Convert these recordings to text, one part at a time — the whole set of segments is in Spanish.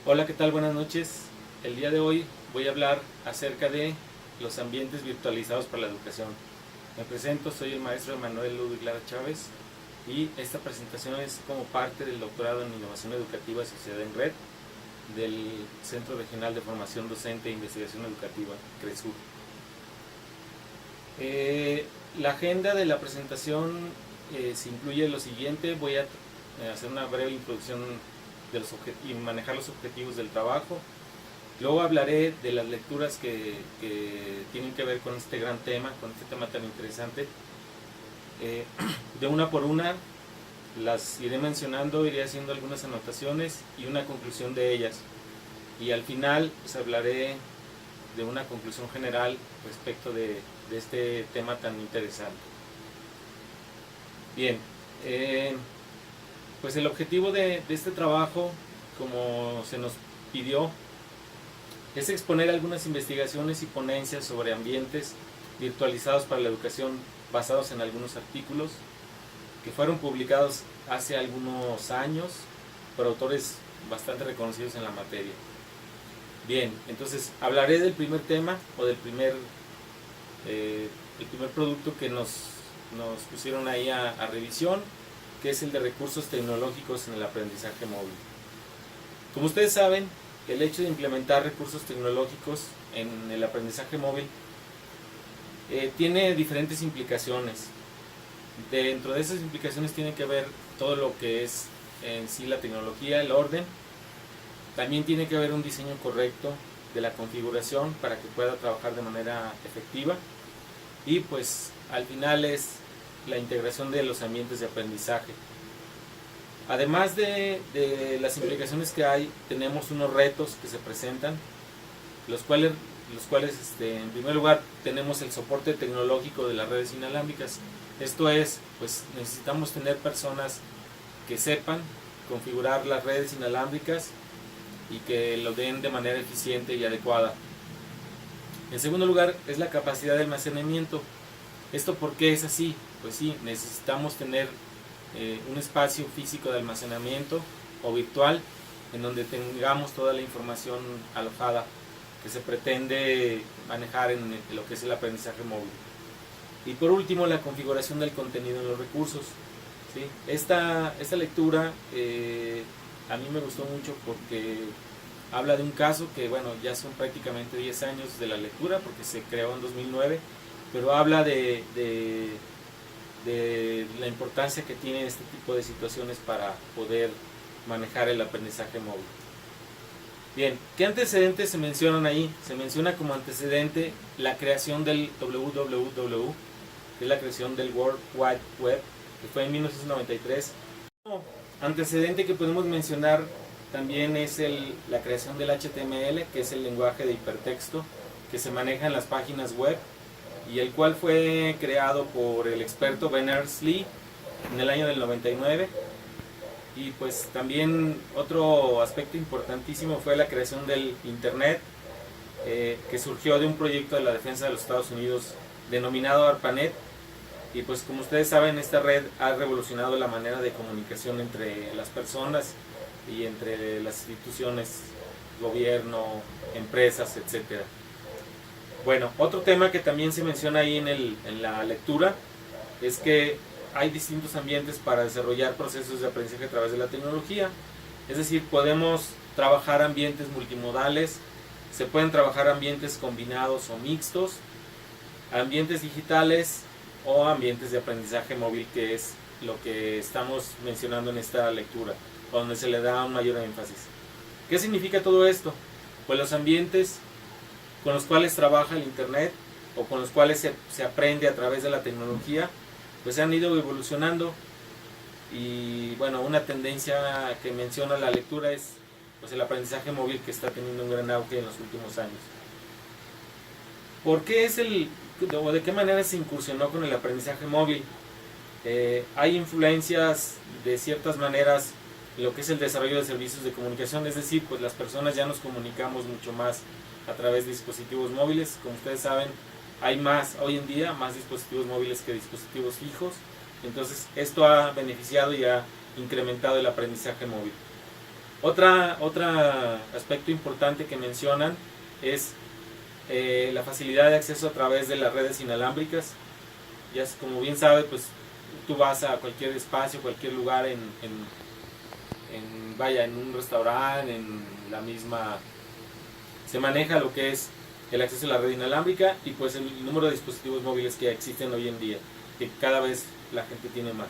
Hola, ¿qué tal? Buenas noches. El día de hoy voy a hablar acerca de los ambientes virtualizados para la educación. Me presento, soy el maestro Emanuel Ludwig Lara Chávez y esta presentación es como parte del doctorado en Innovación Educativa y Sociedad en Red del Centro Regional de Formación Docente e Investigación Educativa, CRESUR. La agenda de la presentación se incluye lo siguiente. Voy a hacer una breve introducción de y manejar los objetivos del trabajo. Luego hablaré de las lecturas que tienen que ver con este gran tema, con este tema tan interesante. De una por una las iré mencionando, iré haciendo algunas anotaciones y una conclusión de ellas. Y al final pues hablaré de una conclusión general respecto de este tema tan interesante. Bien, pues el objetivo de este trabajo, como se nos pidió, es exponer algunas investigaciones y ponencias sobre ambientes virtualizados para la educación basados en algunos artículos que fueron publicados hace algunos años por autores bastante reconocidos en la materia. Bien, entonces hablaré del primer tema o del primer producto que nos pusieron ahí a revisión, que es el de recursos tecnológicos en el aprendizaje móvil. Como ustedes saben, el hecho de implementar recursos tecnológicos en el aprendizaje móvil tiene diferentes implicaciones. Dentro de esas implicaciones tiene que ver todo lo que es en sí la tecnología, el orden. También tiene que haber un diseño correcto de la configuración para que pueda trabajar de manera efectiva. Y pues al final es la integración de los ambientes de aprendizaje. Además de las implicaciones que hay, tenemos unos retos que se presentan, los cuales en primer lugar tenemos el soporte tecnológico de las redes inalámbricas. Esto es, pues necesitamos tener personas que sepan configurar las redes inalámbricas y que lo den de manera eficiente y adecuada. En segundo lugar es la capacidad de almacenamiento. ¿Esto por qué es así? Pues sí, necesitamos tener un espacio físico de almacenamiento o virtual en donde tengamos toda la información alojada que se pretende manejar en lo que es el aprendizaje móvil. Y por último, la configuración del contenido en los recursos. ¿Sí? Esta lectura a mí me gustó mucho porque habla de un caso que, bueno, ya son prácticamente 10 años de la lectura porque se creó en 2009, pero habla de la importancia que tiene este tipo de situaciones para poder manejar el aprendizaje móvil. Bien, ¿qué antecedentes se mencionan ahí? Se menciona como antecedente la creación del WWW, que es la creación del World Wide Web, que fue en 1993. Antecedente que podemos mencionar también es la creación del HTML, que es el lenguaje de hipertexto que se maneja en las páginas web, y el cual fue creado por el experto Berners-Lee en el año del 99. Y pues también otro aspecto importantísimo fue la creación del Internet, que surgió de un proyecto de la defensa de los Estados Unidos denominado ARPANET. Y pues como ustedes saben, esta red ha revolucionado la manera de comunicación entre las personas y entre las instituciones, gobierno, empresas, etcétera. Bueno, otro tema que también se menciona ahí en la lectura es que hay distintos ambientes para desarrollar procesos de aprendizaje a través de la tecnología. Es decir, podemos trabajar ambientes multimodales, se pueden trabajar ambientes combinados o mixtos, ambientes digitales o ambientes de aprendizaje móvil, que es lo que estamos mencionando en esta lectura, donde se le da un mayor énfasis. ¿Qué significa todo esto? Pues los ambientes con los cuales trabaja el Internet o con los cuales se aprende a través de la tecnología, pues han ido evolucionando. Y bueno, una tendencia que menciona la lectura es pues el aprendizaje móvil, que está teniendo un gran auge en los últimos años. ¿Por qué o de qué manera se incursionó con el aprendizaje móvil? Hay influencias de ciertas maneras en lo que es el desarrollo de servicios de comunicación, es decir, pues las personas ya nos comunicamos mucho más a través de dispositivos móviles. Como ustedes saben, hay hoy en día más dispositivos móviles que dispositivos fijos. Entonces esto ha beneficiado y ha incrementado el aprendizaje móvil. Otro aspecto importante que mencionan es la facilidad de acceso a través de las redes inalámbricas. Ya como bien sabe, pues tú vas a cualquier espacio, cualquier lugar en un restaurante, en la misma, se maneja lo que es el acceso a la red inalámbrica y pues el número de dispositivos móviles que existen hoy en día, que cada vez la gente tiene más.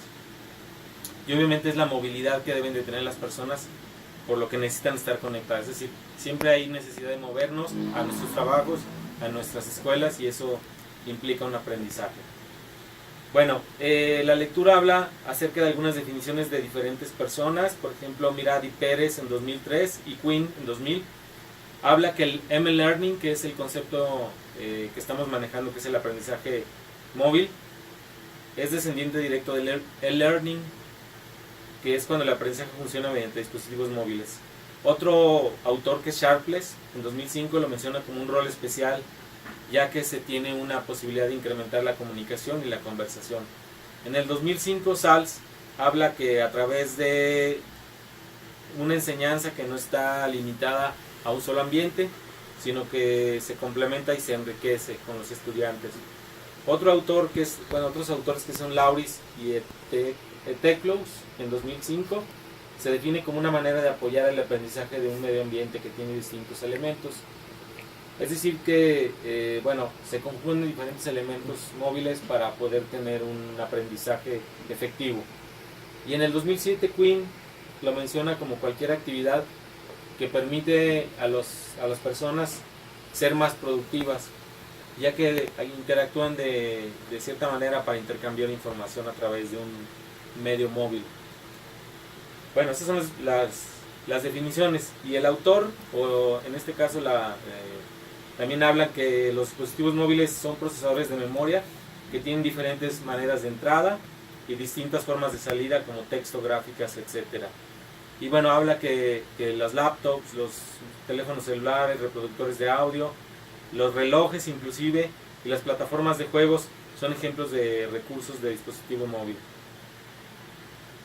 Y obviamente es la movilidad que deben de tener las personas, por lo que necesitan estar conectadas. Es decir, siempre hay necesidad de movernos a nuestros trabajos, a nuestras escuelas, y eso implica un aprendizaje. Bueno, la lectura habla acerca de algunas definiciones de diferentes personas. Por ejemplo, Miradi Pérez en 2003 y Quinn en 2000. Habla que el M-Learning, que es el concepto que estamos manejando, que es el aprendizaje móvil, es descendiente directo del e-learning, que es cuando el aprendizaje funciona mediante dispositivos móviles. Otro autor, que es Sharpless, en 2005 lo menciona como un rol especial, ya que se tiene una posibilidad de incrementar la comunicación y la conversación. En el 2005 Salz habla que a través de una enseñanza que no está limitada a un solo ambiente, sino que se complementa y se enriquece con los estudiantes. Otros autores que son Lauris y Teclous en 2005 se define como una manera de apoyar el aprendizaje de un medio ambiente que tiene distintos elementos. Es decir que se conjugan diferentes elementos móviles para poder tener un aprendizaje efectivo. Y en el 2007 Quinn lo menciona como cualquier actividad que permite a las personas ser más productivas, ya que interactúan de cierta manera para intercambiar información a través de un medio móvil. Bueno, esas son las definiciones. Y el autor, o en este caso también habla que los dispositivos móviles son procesadores de memoria que tienen diferentes maneras de entrada y distintas formas de salida, como texto, gráficas, etc. Y bueno, habla que las laptops, los teléfonos celulares, reproductores de audio, los relojes inclusive, y las plataformas de juegos son ejemplos de recursos de dispositivo móvil.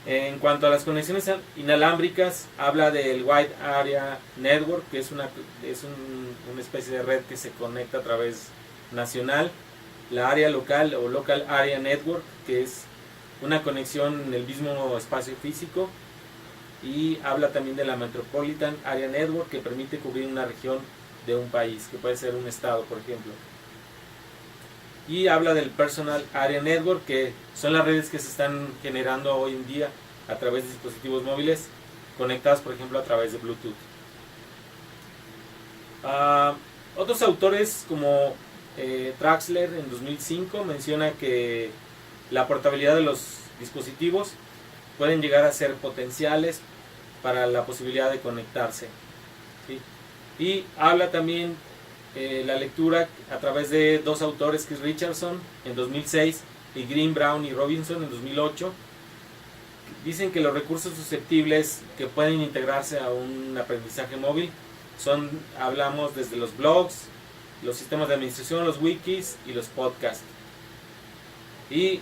En cuanto a las conexiones inalámbricas, habla del Wide Area Network, que es una especie de red que se conecta a través nacional. La área local o Local Area Network, que es una conexión en el mismo espacio físico. Y habla también de la Metropolitan Area Network, que permite cubrir una región de un país, que puede ser un estado, por ejemplo. Y habla del Personal Area Network, que son las redes que se están generando hoy en día a través de dispositivos móviles conectados, por ejemplo, a través de Bluetooth. Otros autores como Traxler en 2005 menciona que la portabilidad de los dispositivos pueden llegar a ser potenciales para la posibilidad de conectarse, ¿sí? Y habla también la lectura a través de dos autores, que es Richardson en 2006 y Green, Brown y Robinson en 2008. Dicen que los recursos susceptibles que pueden integrarse a un aprendizaje móvil hablamos desde los blogs, los sistemas de administración, los wikis y los podcasts. Y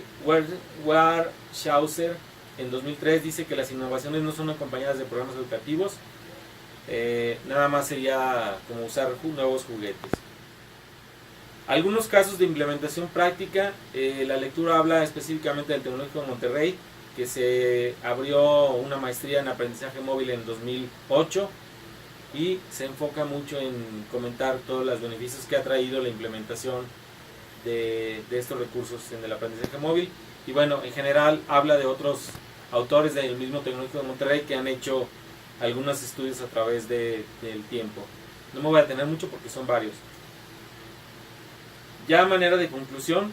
Warshauser en 2003 dice que las innovaciones no son acompañadas de programas educativos, nada más sería como usar nuevos juguetes. Algunos casos de implementación práctica, la lectura habla específicamente del Tecnológico de Monterrey, que se abrió una maestría en aprendizaje móvil en 2008 y se enfoca mucho en comentar todos los beneficios que ha traído la implementación de estos recursos en el aprendizaje móvil. Y bueno, en general habla de otros autores del mismo Tecnológico de Monterrey que han hecho algunos estudios a través del tiempo. No me voy a detener mucho porque son varios. Ya a manera de conclusión,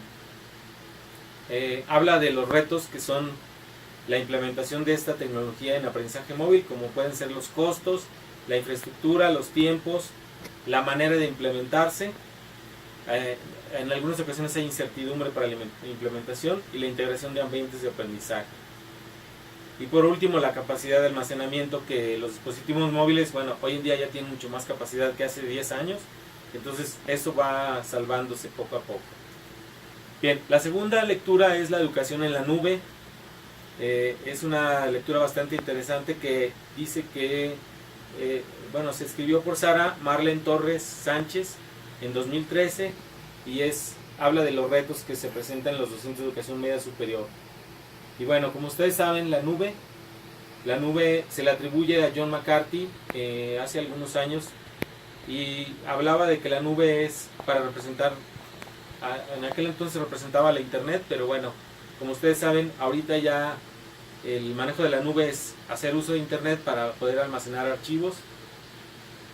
habla de los retos que son la implementación de esta tecnología en aprendizaje móvil, como pueden ser los costos, la infraestructura, los tiempos, la manera de implementarse. En algunas ocasiones hay incertidumbre para la implementación y la integración de ambientes de aprendizaje. Y por último, la capacidad de almacenamiento, que los dispositivos móviles, hoy en día ya tienen mucho más capacidad que hace 10 años, entonces eso va salvándose poco a poco. Bien, la segunda lectura es la educación en la nube. Es una lectura bastante interesante que dice que bueno, se escribió por Sara Marlene Torres Sánchez en 2013 y habla de los retos que se presentan en los docentes de educación media superior. Y bueno, como ustedes saben, la nube se le atribuye a John McCarthy hace algunos años, y hablaba de que la nube es para representar, en aquel entonces representaba la internet, pero bueno, como ustedes saben, ahorita ya el manejo de la nube es hacer uso de internet para poder almacenar archivos.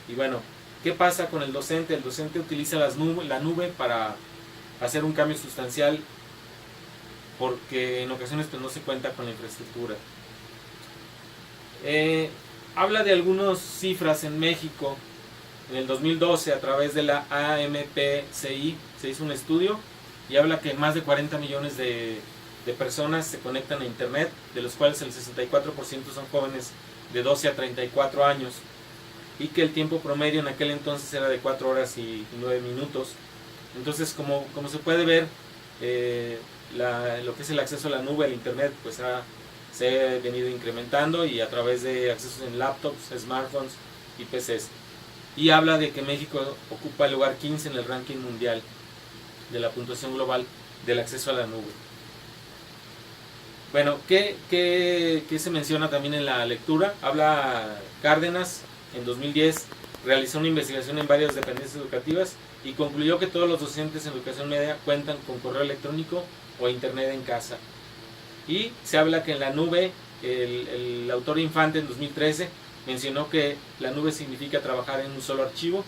Y bueno, ¿qué pasa con el docente? El docente utiliza la nube para hacer un cambio sustancial, porque en ocasiones pues no se cuenta con la infraestructura. Habla de algunas cifras en México. En el 2012, a través de la AMPCI, se hizo un estudio y habla que más de 40 millones de personas se conectan a internet, de los cuales el 64% son jóvenes de 12 a 34 años, y que el tiempo promedio en aquel entonces era de 4 horas y 9 minutos. Entonces, como se puede ver, lo que es el acceso a la nube, al internet, pues se ha venido incrementando, y a través de accesos en laptops, smartphones y PCs. Y habla de que México ocupa el lugar 15 en el ranking mundial de la puntuación global del acceso a la nube. Bueno, ¿qué se menciona también en la lectura? Habla Cárdenas, en 2010 realizó una investigación en varias dependencias educativas y concluyó que todos los docentes en educación media cuentan con correo electrónico o internet en casa. Y se habla que en la nube, el autor Infante en 2013 mencionó que la nube significa trabajar en un solo archivo,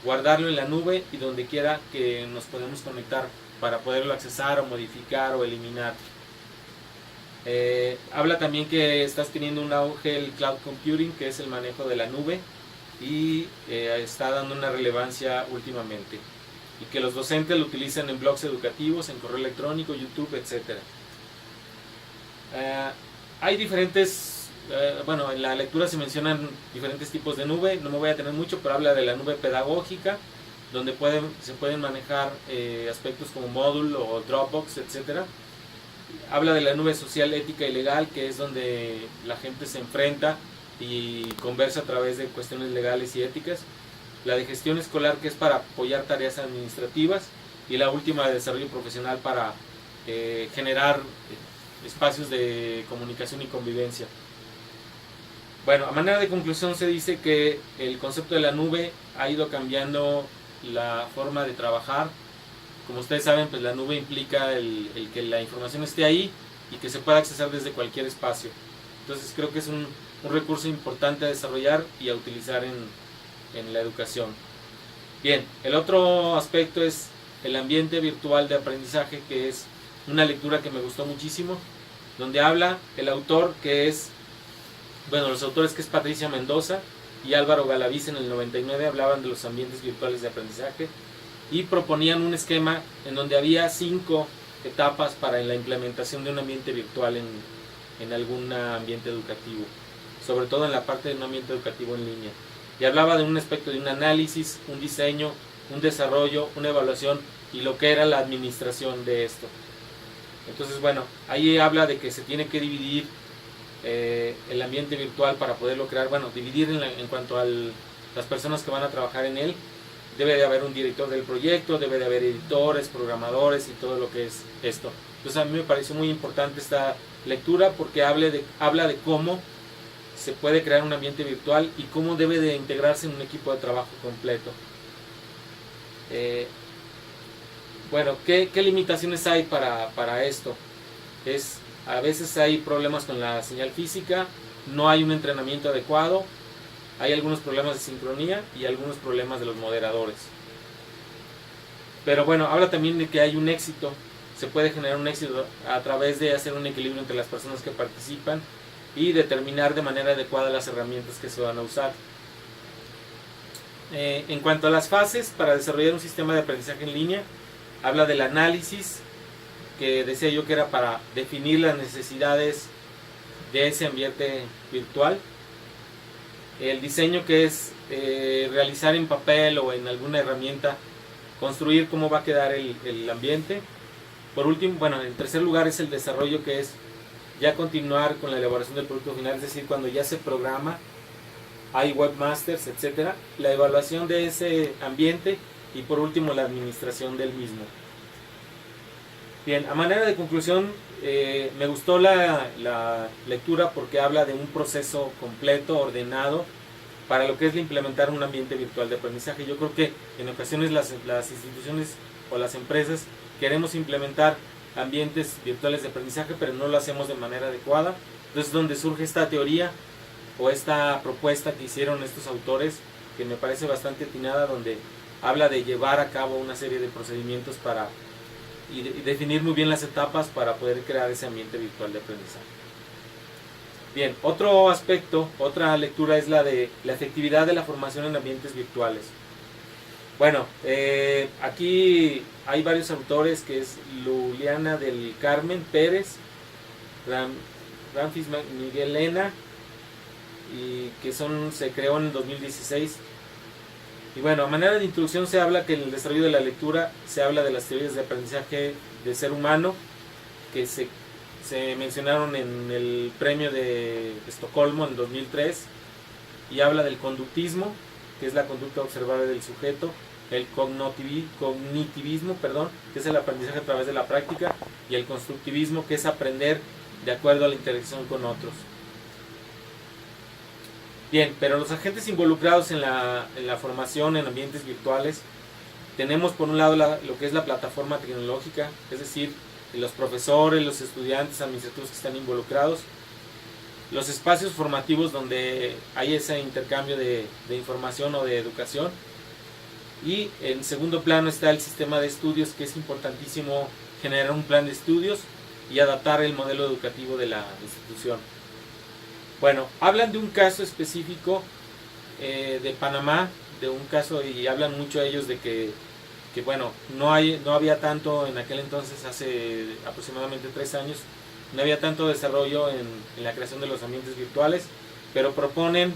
guardarlo en la nube y donde quiera que nos podemos conectar para poderlo accesar o modificar o eliminar. Habla también que estás teniendo un auge el cloud computing, que es el manejo de la nube, y está dando una relevancia últimamente, y que los docentes lo utilizan en blogs educativos, en correo electrónico, YouTube, etc. Hay diferentes, bueno, en la lectura se mencionan diferentes tipos de nube, no me voy a tener mucho, pero habla de la nube pedagógica, donde se pueden manejar aspectos como Moodle o Dropbox, etc. Habla de la nube social, ética y legal, que es donde la gente se enfrenta y conversa a través de cuestiones legales y éticas. La de gestión escolar, que es para apoyar tareas administrativas, y la última de desarrollo profesional para generar espacios de comunicación y convivencia. Bueno, a manera de conclusión se dice que el concepto de la nube ha ido cambiando la forma de trabajar. Como ustedes saben, pues la nube implica el que la información esté ahí y que se pueda accesar desde cualquier espacio. Entonces creo que es un recurso importante a desarrollar y a utilizar en la educación. Bien, el otro aspecto es el ambiente virtual de aprendizaje, que es una lectura que me gustó muchísimo, donde habla el autor, que es, bueno, los autores, que es Patricia Mendoza y Álvaro Galaviz, en el 99 hablaban de los ambientes virtuales de aprendizaje y proponían un esquema en donde había 5 etapas para la implementación de un ambiente virtual en algún ambiente educativo, sobre todo en la parte de un ambiente educativo en línea. Y hablaba de un aspecto de un análisis, un diseño, un desarrollo, una evaluación y lo que era la administración de esto. Entonces, bueno, ahí habla de que se tiene que dividir el ambiente virtual para poderlo crear. Bueno, dividir en cuanto a las personas que van a trabajar en él. Debe de haber un director del proyecto, debe de haber editores, programadores y todo lo que es esto. Entonces a mí me pareció muy importante esta lectura, porque habla de cómo se puede crear un ambiente virtual y cómo debe de integrarse en un equipo de trabajo completo. Bueno, ¿qué limitaciones hay para esto? A veces hay problemas con la señal física, no hay un entrenamiento adecuado, hay algunos problemas de sincronía y algunos problemas de los moderadores. Pero bueno, habla también de que hay un éxito, se puede generar un éxito a través de hacer un equilibrio entre las personas que participan y determinar de manera adecuada las herramientas que se van a usar. En cuanto a las fases para desarrollar un sistema de aprendizaje en línea, habla del análisis, que decía yo que era para definir las necesidades de ese ambiente virtual. El diseño, que es realizar en papel o en alguna herramienta, construir cómo va a quedar el ambiente. Por último, bueno, en tercer lugar es el desarrollo, que es ya continuar con la elaboración del producto final, es decir, cuando ya se programa hay webmasters, etcétera, la evaluación de ese ambiente y por último la administración del mismo. Bien, a manera de conclusión, me gustó la lectura porque habla de un proceso completo, ordenado, para lo que es implementar un ambiente virtual de aprendizaje. Yo creo que en ocasiones las instituciones o las empresas queremos implementar ambientes virtuales de aprendizaje, pero no lo hacemos de manera adecuada. Entonces, donde surge esta teoría o esta propuesta que hicieron estos autores, que me parece bastante atinada, donde habla de llevar a cabo una serie de procedimientos para y definir muy bien las etapas para poder crear ese ambiente virtual de aprendizaje. Bien, otro aspecto, otra lectura es la de la efectividad de la formación en ambientes virtuales. Bueno, aquí hay varios autores, que es Luliana del Carmen Pérez, Ramfis Miguel Lena, y que se creó en el 2016. Y bueno, a manera de introducción se habla que en el desarrollo de la lectura se habla de las teorías de aprendizaje del ser humano, que se mencionaron en el premio de Estocolmo en 2003, y habla del conductismo, que es la conducta observable del sujeto, el cognitivismo, que es el aprendizaje a través de la práctica, y el constructivismo, que es aprender de acuerdo a la interacción con otros. Bien, pero los agentes involucrados en la formación en ambientes virtuales, tenemos por un lado lo que es la plataforma tecnológica, es decir, los profesores, los estudiantes, administrativos que están involucrados, los espacios formativos donde hay ese intercambio de información o de educación, y en segundo plano está el sistema de estudios, que es importantísimo generar un plan de estudios y adaptar el modelo educativo de la institución. Bueno, hablan de un caso específico de Panamá, de un caso, y hablan mucho ellos de que bueno, no había tanto en aquel entonces, hace aproximadamente 3 años, no había tanto desarrollo en la creación de los ambientes virtuales, pero proponen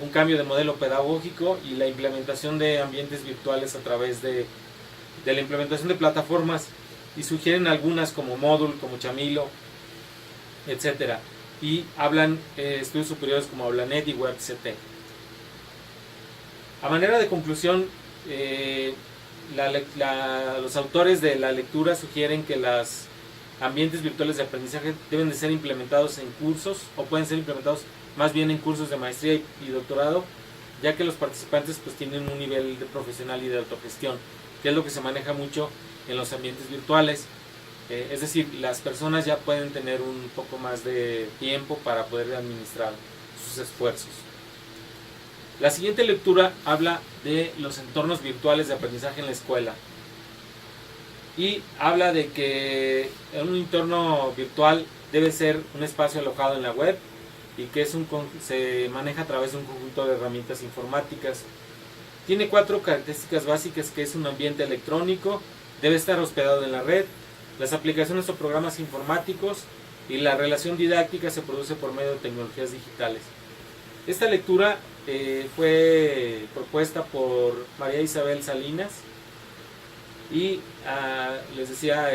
un cambio de modelo pedagógico y la implementación de ambientes virtuales a través de la implementación de plataformas, y sugieren algunas como Moodle, como Chamilo, etcétera. Y hablan estudios superiores como Hablanet y WebCT. A manera de conclusión, los autores de la lectura sugieren que los ambientes virtuales de aprendizaje deben de ser implementados en cursos, o pueden ser implementados más bien en cursos de maestría y doctorado, ya que los participantes pues tienen un nivel de profesional y de autogestión, que es lo que se maneja mucho en los ambientes virtuales. Es decir, las personas ya pueden tener un poco más de tiempo para poder administrar sus esfuerzos. La siguiente lectura habla de los entornos virtuales de aprendizaje en la escuela. Y habla de que un entorno virtual debe ser un espacio alojado en la web, y que se maneja a través de un conjunto de herramientas informáticas. Tiene 4 características básicas, que es un ambiente electrónico, debe estar hospedado en la red, las aplicaciones o programas informáticos, y la relación didáctica se produce por medio de tecnologías digitales. Esta lectura fue propuesta por María Isabel Salinas, y les decía,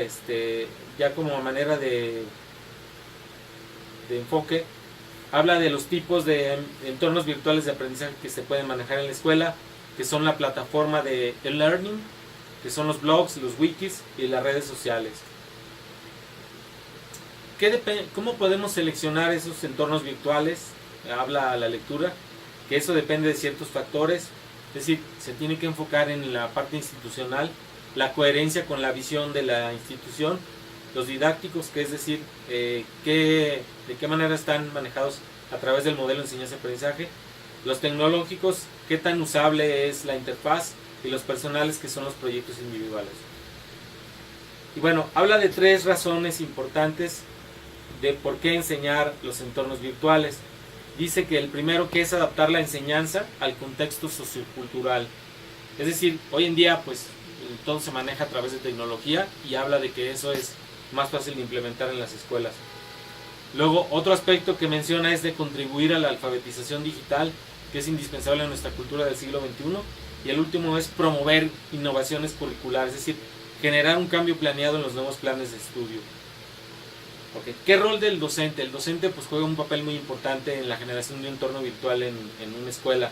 ya como manera de enfoque, habla de los tipos de entornos virtuales de aprendizaje que se pueden manejar en la escuela, que son la plataforma de e-learning, que son los blogs, los wikis y las redes sociales. ¿Cómo podemos seleccionar esos entornos virtuales? Habla la lectura, que eso depende de ciertos factores, es decir, se tiene que enfocar en la parte institucional, la coherencia con la visión de la institución, los didácticos, que es decir, de qué manera están manejados a través del modelo de enseñanza-aprendizaje, los tecnológicos, qué tan usable es la interfaz, y los personales, que son los proyectos individuales. Y bueno, habla de 3 razones importantes de por qué enseñar los entornos virtuales. Dice que el primero, que es adaptar la enseñanza al contexto sociocultural. Es decir, hoy en día pues todo se maneja a través de tecnología, y habla de que eso es más fácil de implementar en las escuelas. Luego, otro aspecto que menciona es de contribuir a la alfabetización digital, que es indispensable en nuestra cultura del siglo XXI. Y el último es promover innovaciones curriculares, es decir, generar un cambio planeado en los nuevos planes de estudio. Okay. ¿Qué rol del docente? El docente pues juega un papel muy importante en la generación de un entorno virtual en una escuela.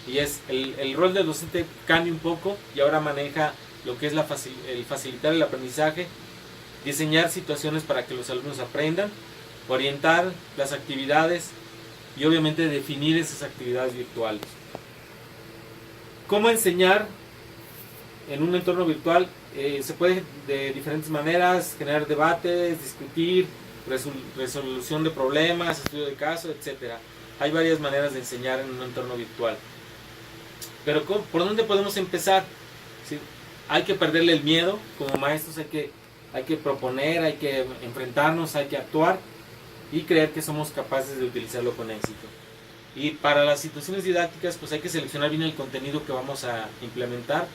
Y es el rol del docente cambia un poco y ahora maneja lo que es el facilitar el aprendizaje, diseñar situaciones para que los alumnos aprendan, orientar las actividades y obviamente definir esas actividades virtuales. ¿Cómo enseñar en un entorno virtual? Se puede de diferentes maneras, generar debates, discutir, resolución de problemas, estudio de caso, etc. Hay varias maneras de enseñar en un entorno virtual. Pero ¿por dónde podemos empezar? ¿Sí? Hay que perderle el miedo. Como maestros hay que proponer, hay que enfrentarnos, hay que actuar y creer que somos capaces de utilizarlo con éxito. Y para las situaciones didácticas pues hay que seleccionar bien el contenido que vamos a implementar.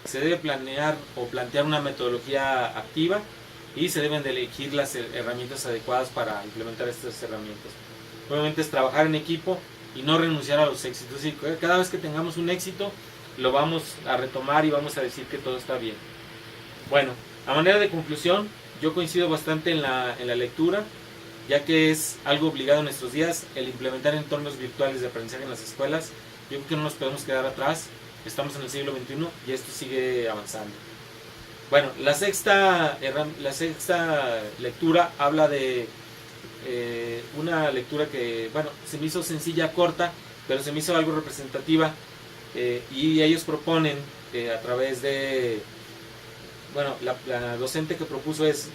Se debe planear o plantear una metodología activa y se deben de elegir las herramientas adecuadas para implementar estas herramientas. Obviamente es trabajar en equipo y no renunciar a los éxitos. Es decir, cada vez que tengamos un éxito lo vamos a retomar y vamos a decir que todo está bien. Bueno, a manera de conclusión, yo coincido bastante en la lectura, ya que es algo obligado en nuestros días el implementar entornos virtuales de aprendizaje en las escuelas. Yo creo que no nos podemos quedar atrás. Estamos en el siglo XXI y esto sigue avanzando. Bueno, la sexta lectura habla de una lectura que, bueno, se me hizo sencilla, corta, pero se me hizo algo representativa, y ellos proponen a través de, bueno, la docente que propuso es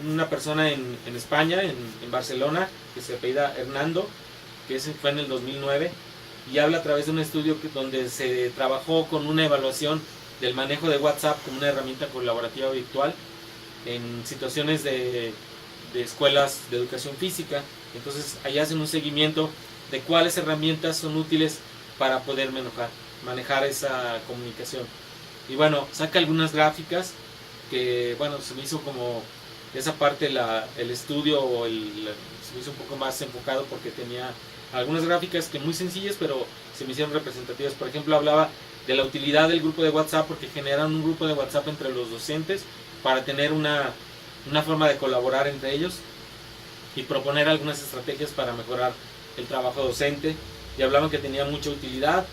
una persona en España, en Barcelona, que se apellida Hernando, que fue en el 2009, y habla a través de un estudio donde se trabajó con una evaluación del manejo de WhatsApp como una herramienta colaborativa virtual en situaciones de escuelas de educación física. Entonces ahí hacen un seguimiento de cuáles herramientas son útiles para poder manejar esa comunicación. Y bueno, saca algunas gráficas que, bueno, se me hizo como esa parte, el estudio se me hizo un poco más enfocado porque tenía algunas gráficas que muy sencillas, pero se me hicieron representativas. Por ejemplo, hablaba de la utilidad del grupo de WhatsApp porque generan un grupo de WhatsApp entre los docentes para tener una forma de colaborar entre ellos y proponer algunas estrategias para mejorar el trabajo docente. Y hablaban que tenía mucha utilidad.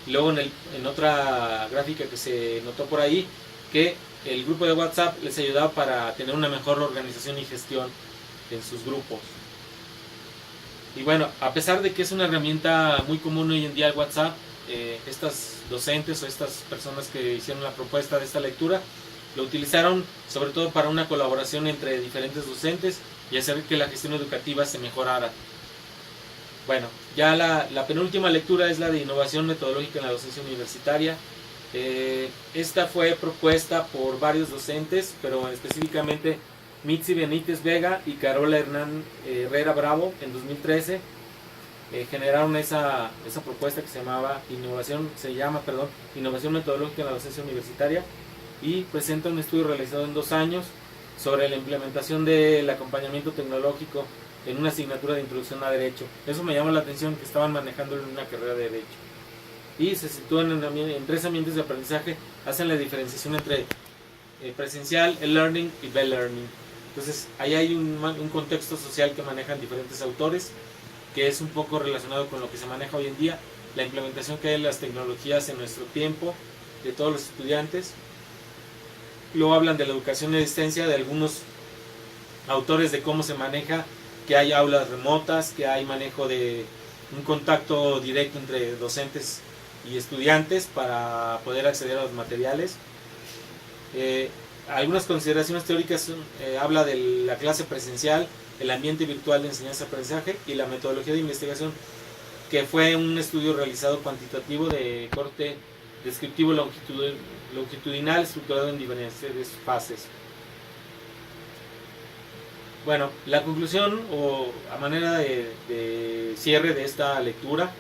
Y luego en otra gráfica que se notó por ahí, que el grupo de WhatsApp les ayudaba para tener una mejor organización y gestión en sus grupos. Y bueno, a pesar de que es una herramienta muy común hoy en día el WhatsApp, estas docentes o estas personas que hicieron la propuesta de esta lectura lo utilizaron sobre todo para una colaboración entre diferentes docentes y hacer que la gestión educativa se mejorara. Bueno, ya la penúltima lectura es la de innovación metodológica en la docencia universitaria. Esta fue propuesta por varios docentes, pero específicamente Mitzi Benítez Vega y Carola Herrera Bravo en 2013 generaron esa propuesta que se llama Innovación Metodológica en la Docencia Universitaria, y presenta un estudio realizado en 2 años sobre la implementación del acompañamiento tecnológico en una asignatura de introducción a Derecho. Eso me llama la atención, que estaban manejando en una carrera de Derecho. Y se sitúan en 3 ambientes de aprendizaje, hacen la diferenciación entre presencial, e-learning y B-learning. Entonces ahí hay un contexto social que manejan diferentes autores, que es un poco relacionado con lo que se maneja hoy en día, la implementación que hay de las tecnologías en nuestro tiempo, de todos los estudiantes. Luego hablan de la educación a distancia, de algunos autores, de cómo se maneja, que hay aulas remotas, que hay manejo de un contacto directo entre docentes y estudiantes para poder acceder a los materiales. Algunas consideraciones teóricas habla de la clase presencial, el ambiente virtual de enseñanza-aprendizaje y la metodología de investigación, que fue un estudio realizado cuantitativo de corte descriptivo longitudinal estructurado en diferentes fases. Bueno, la conclusión o a manera de cierre de esta lectura,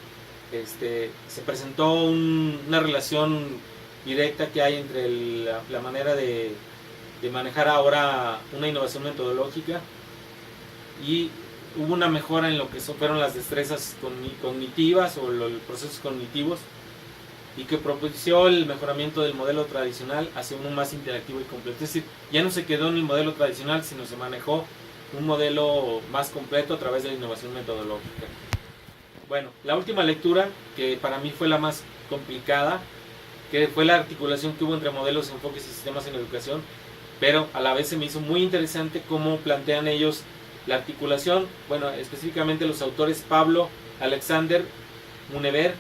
se presentó una relación directa que hay entre la manera de manejar ahora una innovación metodológica, y hubo una mejora en lo que fueron las destrezas cognitivas o los procesos cognitivos, y que propició el mejoramiento del modelo tradicional hacia uno más interactivo y completo. Es decir, ya no se quedó en el modelo tradicional, sino se manejó un modelo más completo a través de la innovación metodológica. Bueno, la última lectura, que para mí fue la más complicada, que fue la articulación que hubo entre modelos, enfoques y sistemas en educación, pero a la vez se me hizo muy interesante cómo plantean ellos la articulación. Bueno, específicamente los autores Pablo Alexander Munever,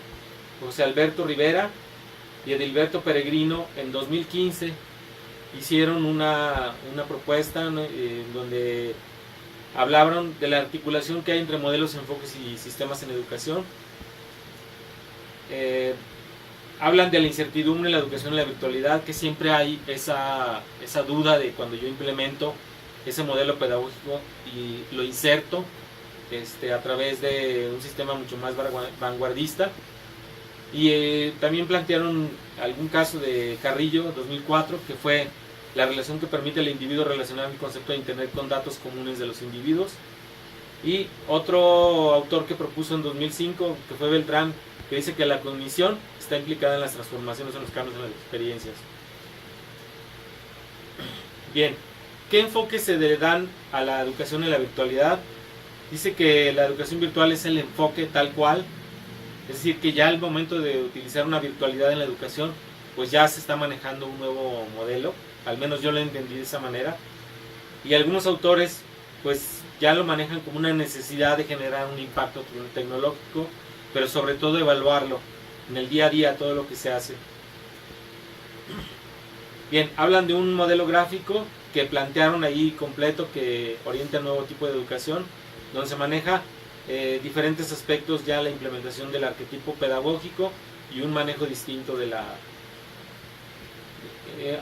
José Alberto Rivera y Edilberto Peregrino en 2015 hicieron una propuesta, ¿no?, donde hablaron de la articulación que hay entre modelos, enfoques y sistemas en educación. Hablan de la incertidumbre en la educación y la virtualidad, que siempre hay esa duda de cuando yo implemento ese modelo pedagógico y lo inserto a través de un sistema mucho más vanguardista. Y también plantearon algún caso de Carrillo, 2004, que fue la relación que permite al individuo relacionar el concepto de Internet con datos comunes de los individuos. Y otro autor que propuso en 2005, que fue Beltrán, que dice que la cognición está implicada en las transformaciones, en los cambios en las experiencias. Bien, ¿qué enfoque se le dan a la educación en la virtualidad? Dice que la educación virtual es el enfoque tal cual, es decir, que ya al momento de utilizar una virtualidad en la educación, pues ya se está manejando un nuevo modelo, al menos yo lo entendí de esa manera, y algunos autores pues ya lo manejan como una necesidad de generar un impacto tecnológico, pero sobre todo evaluarlo en el día a día, todo lo que se hace. Bien, hablan de un modelo gráfico que plantearon ahí completo, que orienta el nuevo tipo de educación, donde se maneja diferentes aspectos, ya la implementación del arquetipo pedagógico y un manejo distinto de la...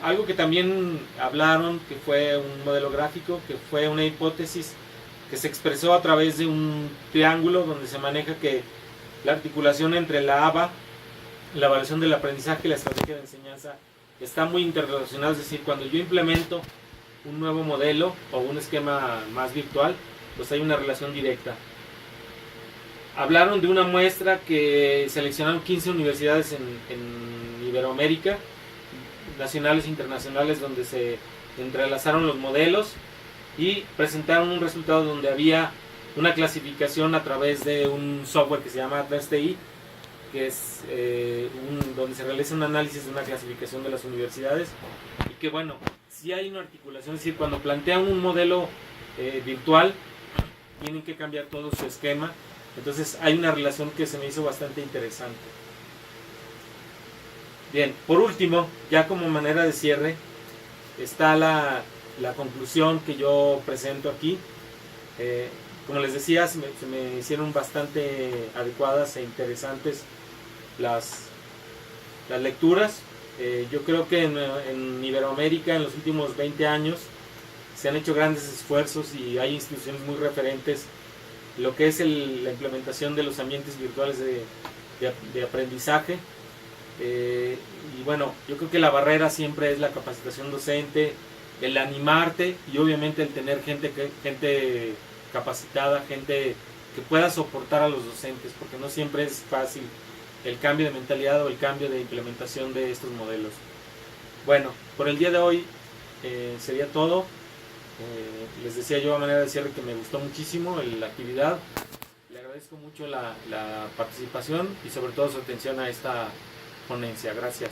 algo que también hablaron, que fue un modelo gráfico, que fue una hipótesis que se expresó a través de un triángulo donde se maneja que la articulación entre la ABA, la evaluación del aprendizaje y la estrategia de enseñanza está muy interrelacionada. Es decir, cuando yo implemento un nuevo modelo o un esquema más virtual, pues hay una relación directa. Hablaron de una muestra que seleccionaron 15 universidades en Iberoamérica, nacionales e internacionales, donde se entrelazaron los modelos y presentaron un resultado donde había una clasificación a través de un software que se llama Atlas TI, que es donde se realiza un análisis de una clasificación de las universidades, y que bueno, si hay una articulación, es decir, cuando plantean un modelo virtual, tienen que cambiar todo su esquema. Entonces hay una relación que se me hizo bastante interesante. Bien, por último, ya como manera de cierre, está la conclusión que yo presento aquí. Como les decía, se me hicieron bastante adecuadas e interesantes las lecturas. Yo creo que en Iberoamérica en los últimos 20 años se han hecho grandes esfuerzos y hay instituciones muy referentes lo que es la implementación de los ambientes virtuales de aprendizaje. Y bueno, yo creo que la barrera siempre es la capacitación docente, el animarte y obviamente el tener gente capacitada, gente que pueda soportar a los docentes, porque no siempre es fácil el cambio de mentalidad o el cambio de implementación de estos modelos. Bueno, por el día de hoy sería todo. Les decía yo a manera de cierre que me gustó muchísimo la actividad. Le agradezco mucho la participación y sobre todo su atención a esta ponencia. Gracias.